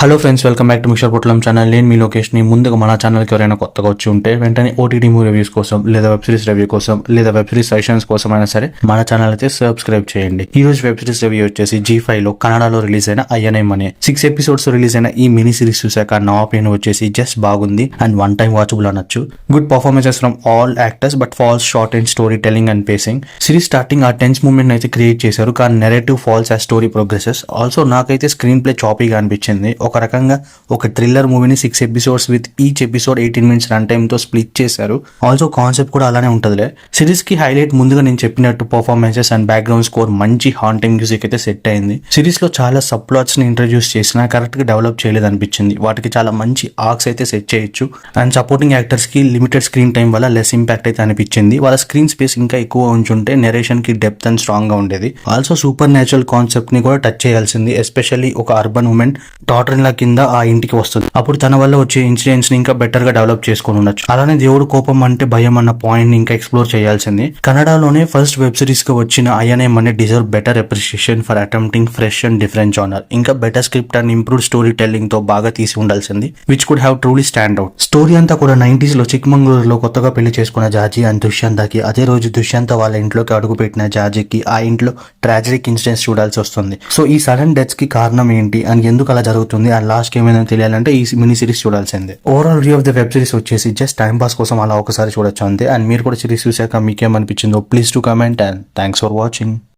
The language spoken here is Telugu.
Hello friends, welcome back to mixer పొట్లం ఛానల్. నేను మీ లొకేషన్. ముందుగా మన ఛానల్కి ఎవరైనా కొత్తగా వచ్చి ఉంటే వెంటనే ఓటీటీ మూవీ రివ్యూస్ కోసం లేదా వెబ్ సిరీస్ రివ్యూ కోసం లేదా వెబ్ సిరీస్ సజెషన్స్ కోసం అయినా సరే మన ఛానల్ అయితే సబ్స్క్రైబ్ చేయండి. ఈ రోజు వెబ్ సిరీస్ రివ్యూ వచ్చేసి G5 లో కన్నడలో రిలీజ్ అయిన అయ్యనేమ్ అనే 6 ఎపిసోడ్స్ రిలీజ్ అయిన ఈ మినీ సిరీస్ చూసాక నా ఒపీనియన్ వచ్చేసి జస్ట్ బాగుంది అండ్ వన్ టైం వాచబుల్ అనొచ్చు. Good performances from all actors but falls short and story telling and pacing. Series starting ఆ టెన్స్ మూమెంట్ అయితే క్రియేట్ చేశారు, కానీ narrative falls as story progresses. Also నాకైతే స్క్రీన్ ప్లే చాపీగా అనిపించింది. ఒక రకంగా ఒక థ్రిల్లర్ మూవీని 6 episodes with each episode 18 minutes run time తో స్ప్లిట్ చేశారు. ఆల్సో కాన్సెప్ట్ కూడా అలానే ఉంటదిలే. సిరీస్ కి హైలైట్ ముందుగా నేను చెప్పినట్టు పర్ఫార్మెన్సెస్ అండ్ బ్యాక్గ్రౌండ్ స్కోర్, మంచి హాంటింగ్ మ్యూజిక్ అయితే సెట్ అయింది. సిరీస్ లో చాలా సబ్ ప్లాట్స్ ని ఇంట్రడ్యూస్ చేసినా కరెక్ట్ గా డెవలప్ చేయలేదు అనిపించింది. వాటికి చాలా మంచి ఆర్క్స్ అయితే సెట్ చేయొచ్చు అండ్ సపోర్టింగ్ యాక్టర్స్ కి లిమిటెడ్ స్క్రీన్ టైం వల్ల లెస్ ఇంపాక్ట్ అయితే అనిపించింది. వాళ్ళ స్క్రీన్ స్పేస్ ఇంకా ఎక్కువ ఉంచుంటే నెరేషన్ కి డెప్త్ అండ్ స్ట్రాంగ్ గా ఉండేది. ఆల్సో సూపర్ న్యాచురల్ కాన్సెప్ట్ ని కూడా టచ్ చేయాల్సింది, ఎస్పెషల్లీ ఒక urban women daughter in law కింద ఆ ఇంటికి వస్తుంది. అప్పుడు తన వల్ల వచ్చే ఇన్సిడెంట్స్ ని ఇంకా బెటర్ గా డెవలప్ చేసుకుని ఉండొచ్చు. అలానే దేవుడు కోపం అంటే భయం అన్న పాయింట్ ని ఇంకా ఎక్స్ప్లోర్ చేయాల్సింది. కన్నడలోనే ఫస్ట్ వెబ్ సిరీస్ గా వచ్చిన అయ్యనేమ్ అనే deserve better appreciation for attempting fresh and different genre. ఇంకా better script and improved story telling తో బాగా తీసి ఉండాల్సింది, which could have truly stand out. Story అంతా కూడా 90s లో చిక్మంగళూరులో కొత్తగా పెళ్లి చేసుకున్న జాజీ అండ్ దుష్యంతకి అదే రోజు దుష్యంత వాళ్ళ ఇంట్లోకి అడుగుపెట్టిన జాజీకి ఆ ఇంట్లో ట్రాజిక్ ఇన్సిడెంట్స్ చూడాల్సి వస్తుంది. సో ఈ సడన్ డెత్స్ కి కారణం ఏంటి అండ్ ఎందుకు అలా జరుగుతుంది అండ్ లాస్ట్ ఏమైనా తెలియాలంటే ఈ మినీ సిరీస్ చూడాల్సిందే. Overall review of the web series వచ్చేసి జస్ట్ టైం పాస్ కోసం అలా ఒకసారి చూడొచ్చు అంతే. అండ్ మీరు కూడా సిరీస్ చూసాక మీకేమనిపించిందో please to comment and thanks for watching.